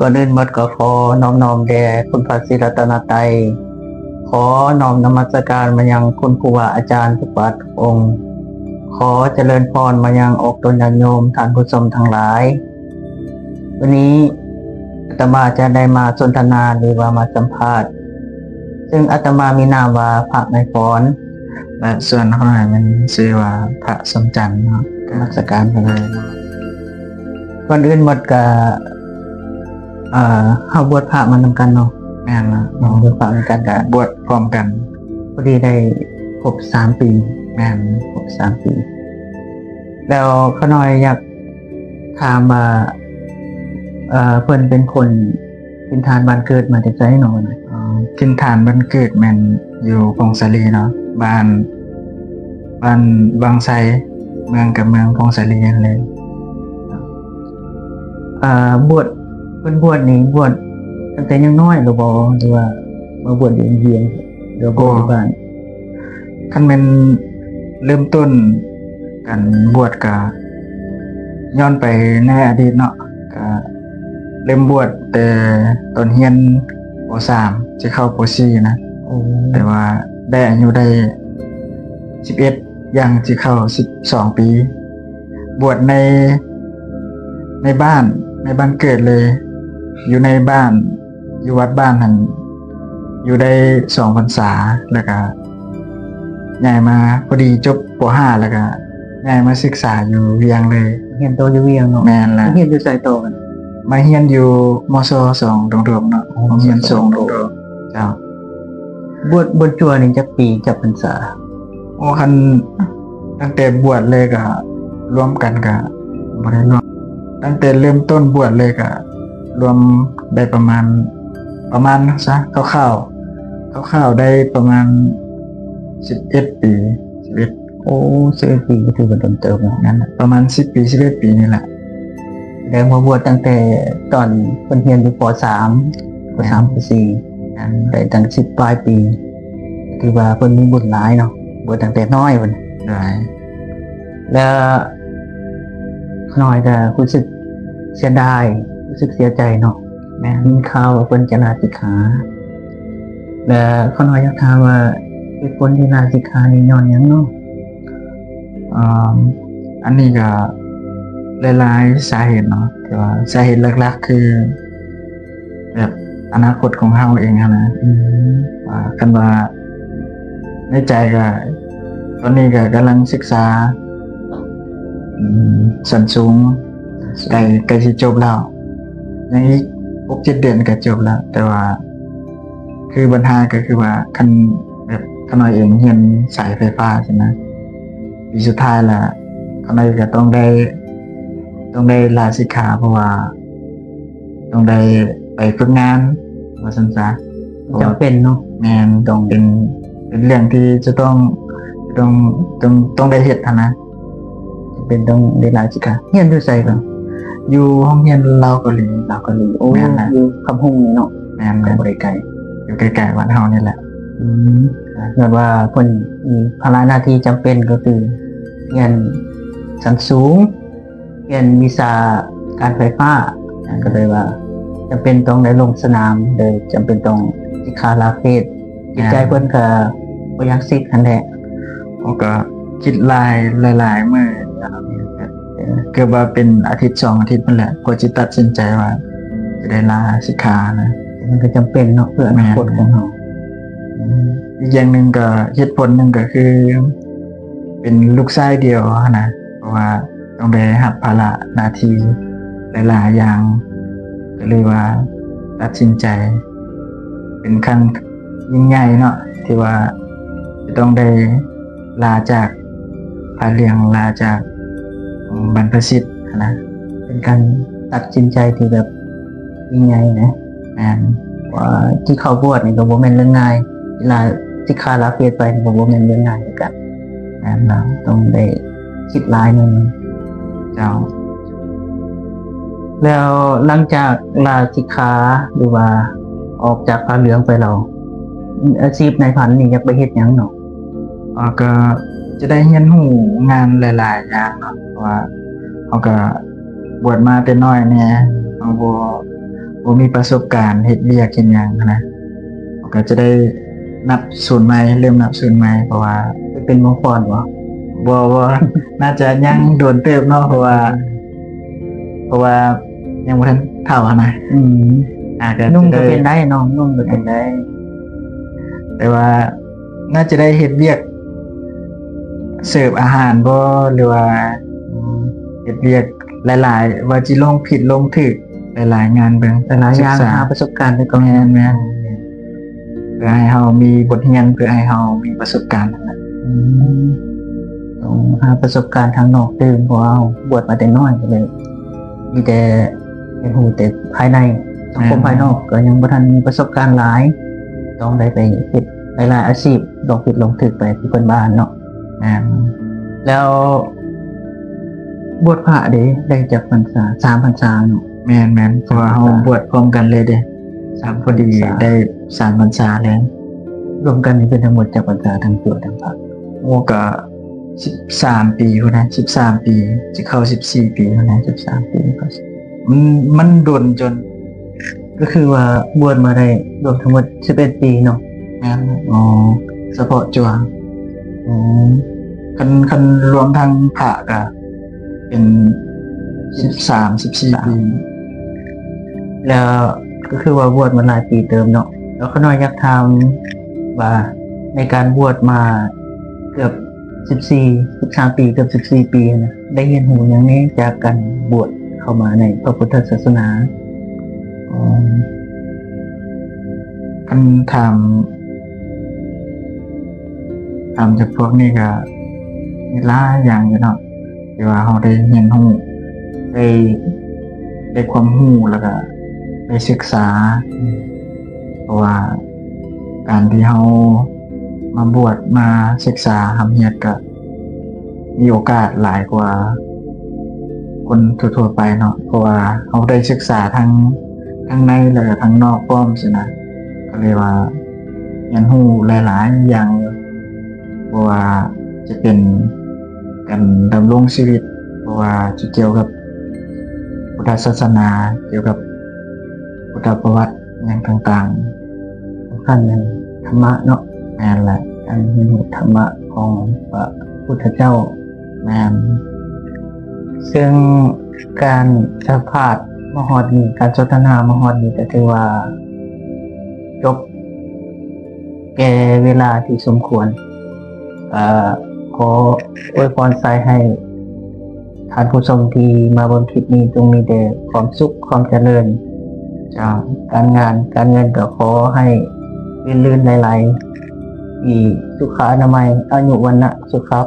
ก่อนอื่นหมดก็ขอน้อมแด่คุณพระศรีรัตนตรัยขอน้อมนมัสการมายังคุณครูบาอาจารย์ทุกวัดทุกองค์ ขอเจริญพรมายังอกตนญาติโยมท่านผู้ชมทั้งหลาย วันนี้อาตมาจะได้มาสนทนาหรือว่ามาสัมภาษณ์ซึ่งอาตมามีนามว่าพระนายพรและส่วนข้างในมันชื่อว่าพระสมจันทร์เนาะนมัสการไปเลยก่อนอื่นหมดก็เฮาบวชพระมานำกันเนาะแม่นนะบวชพระเหมือนกันก็บวชพร้อมกันพอดีได้ครบ3 ปีแม่นครบ3 ปีแล้วขาน้อยอยากถามว่าเพิ่นเป็นคนทินฐานบ้านเกิดมาจากไสเนาะทินฐานบ้านเกิดแม่นอยู่พงศาลีเนาะบ้านบางไทรเมืองกับเมืองพงศาลีนั่นเลยบวชเพิ่นบวชนี่บวชตั้งแต่ยังน้อยหรือบ่หรือว่ามาบวชอยู่เวียงหรือบ่บ้านคันแม่นเริ่มต้นกันบวชก็ย้อนไปในอดีตเนาะก็เริ่มบวชแต่ตอนเรียนป.3 จะเข้าป.4 นะแต่ว่าได้อายุได้11อย่างสิเข้า12 ปีบวชในบ้านเกิดเลยอยู่ในบ้านอยู่วัดบ้านหั่นอยู่ได้2 พรรษาแล้วก็ย้ายมาพอดีจบป.5 แล้วก็ย้ายมาศึกษาอยู่เวียงเลยเรียนโตอยู่เวียงเนาะแม่นล่ะเรียนอยู่ไสโตกันมาเรียนอยู่มศ2ดงดมเนาะเรียน2ดงดมเจ้าบวชจั่วนี่จักปีจักพรรษาโอ้คันตั้งแต่บวชเลยก็รวมกันก็บ่ได้รวมตั้งแต่เริ่มต้นบวชเลยก็รวมได้ประมาณซะคร่าวๆได้ประมาณ11 ปี11โอ้11 ปีก็ถือว่าโดนเติมนั่นน่ะประมาณ10 ปี11 ปีนี่แหละแล้วมาบวชตั้งแต่ตอนเพิ่นเรียนอยู่ป.3 ป.4 นั้นได้ตั้ง10 ปลายปีถือว่าเพิ่นมีบุญหลายเนาะบวชตั้งแต่น้อยเพิ่นได้แล้วน้อยก็รู้สึกเสียดายรู้สึกเสียใจเนาะแม่มีข่าวว่าเพิ่นจะลาสิกขาแล้วเขาน้อยอยากถามว่าเหตุผลที่ลาสิกขานี่ย้อนหยังเนาะอันนี้ก็หลายๆสาเหตุเนาะแต่ว่าสาเหตุหลักๆคือแบบอนาคตของเฮาเองนะคันว่าในใจก็ตอนนี้ก็กำลังศึกษาชั้นสูงใกล้สิจบแล้วยังอีก 6-7 เดือนก็จบแล้วแต่ว่าคือปัญหาก็คือว่าคันแบบขาน้อยเองเรียนสายไฟฟ้าใช่มั้ยปีสุดท้ายแล้วขาน้อยก็ต้องได้ลาสิกขาเพราะว่าต้องได้ไปฝึกงานว่าซั่นซะจำเป็นเนาะแม่นต้องเป็นเรื่องที่จะต้องได้เฮ็ดนะเป็นต้องได้ลาสิกขาเรียนอยู่ไสกันอยู่ห้องเรียนลาวเกาหลีโอ้อยู่คำฮงนี่เนาะแม่นบ่ได้ไกลอยู่ใกล้ๆบ้านเฮานี่แหละเนื่องว่าเพิ่นมีภาระหน้าที่จำเป็นก็คือเรียนชั้นสูงเรียนวิชาการไฟฟ้าก็เลยว่าจำเป็นต้องได้ลงสนามโดยจำเป็นต้องสิกขาลาเพศจิตใจเพิ่นก็บ่อยากสิทธิ์นั่นแหละก็คิดหลายมื้อเกือบว่าเป็นอาทิตย์2 อาทิตย์นั่นแหละกว่าจะตัดสินใจว่าจะได้ลาสิกขานะมันก็จำเป็นเนาะเพื่ออนาคตของเราอีกอย่างหนึ่งก็เหตุผลหนึ่งก็คือเป็นลูกชายเดียวนะเพราะว่าต้องได้รับภาระหน้าที่หลายๆอย่างก็เลยว่าตัดสินใจเป็นครั้งยิ่งใหญ่เนาะที่ว่าจะต้องได้ลาจากพระเลี้ยงลาจากบรรพชิตนะเป็นการตัดสินใจที่แบบยิ่งใหญ่นะว่าที่เขาบวชนี่ก็บ่แม่นเรื่องง่ายเวลาสิกขาลาเพศไปก็บ่แม่นเรื่องง่ายกันเราต้องได้คิดหลายนึงเจ้าแล้วหลังจากลาสิกขาหรือว่าออกจากพระเหลืองไปเราอาชีพนายพันนี่อยากไปเฮ็ดหยังเนาะก็จะได้เรียนรู้งานหลายๆอย่างเนาะเพราะว่าเฮาก็บวชมาแต่น้อยแน่เฮาบ่ บ่มีประสบการณ์เฮ็ดเวียกเฮ็ดหยังนะก็จะได้นับศูนย์ใหม่เริ่มนับศูนย์ใหม่เพราะว่า ไปเป็นหมอก่อนบ่ บ่ น่าจะยังโดนเติบเนาะเพราะว่ายังบ่ทันเฒ่าอะนะ อืม อาจจะ นุ่งก็ ได้ เป็นได้น้องนุ่งก็เป็นได้ แต่ว่าน่าจะได้เฮ็ดเวียกเสิร์ฟอาหารบ่หรือว่าเฮ็ดเวียกหลายๆว่าจิลงผิดลงถูกหลายๆงานเบิ่ง แต่หลายอย่าง ศึกษ หาประสบการณ์ไปก่อน แม่นเพื่อให้เฮามีบทเรียนเพื่อให้เฮามีประสบการณ์นั่นแหละ อืมต้องหาประสบการณ์ทางนอกตื่นเพราะว่าเราบวชมาแต่น้อยก็เลย มีแต่เห็นหูแต่ภายในสังคมภายนอกก็ยังบ่ทันมีประสบการณ์หลาย ต้องได้ไปเฮ็ดหลายๆอาชีพลองผิดลองถูกไปที่เพิ่นบ้านเนาะ แล้วบวชพระเด้ได้จากพรรษา3พรรษาเนาะ แม่นเพราะว่าเฮาบวชพร้อมกันเลยเด้3พอดีได้3พรรษาแล้ว รวมกันนี่เป็นทั้งหมดจากพรรษาทั้งตัวทั้งพระ โอ้ก็13 ปีพุ่นนะ13 ปีสิเข้า14 ปีพุ่นนะ 13ปีก็ มันโดนจน ก็คือว่าบวชมาได้รวมทั้งหมด11ปีเนาะ แม่น อ๋อ เฉพาะจัว อ๋อ คันรวมทั้งพระก็เป็น13-14 ปี แล้วก็คือว่าบวชมาหลายปีเติมเนาะแล้วเขาน้อยอยากถามว่าในการบวชมาเกือบ13ปีเกือบ14ปีนะได้เรียนรู้หยังนี้จากการบวชเข้ามาในพระพุทธศาสนา อ๋อคันถามจากพวกนี้ก็มีหลายอย่างอยู่เนาะที่ว่าเราได้เรียนรู้ได้ความรู้แล้วก็ได้ศึกษา เพราะว่าการที่เรามาบวชมาศึกษาทำเฮียดก็มีโอกาสหลายกว่าคนทั่วๆไปเนาะเพราะว่าเราได้ศึกษาทั้งในแล้วก็ทั้งนอกพร้อมสินะก็เลยว่าเรียนรู้หลายๆอย่างอยู่เพราะว่าจะเป็นการดำรงชีวิตเพราะว่าจะเกี่ยวกับพุทธศาสนาเกี่ยวกับพุทธประวัติอย่างต่างๆ สำคัญในธรรมะเนาะ แม่นแหละ การเรียนรู้ธรรมะของพระพุทธเจ้า แม่น ซึ่งการสัมภาษณ์มหอดนี้การสนทนามหอดนี้ก็ถือว่าจบแก่เวลาที่สมควรขออวยพรใส่ให้ท่านผู้ชมที่มาบนคลิปนี้จงมีแต่ความสุขความเจริญจากการงานการเงินก็ขอให้ลื่นๆไหลๆอีสุขอนามัยอายุวันนะสุขภาพ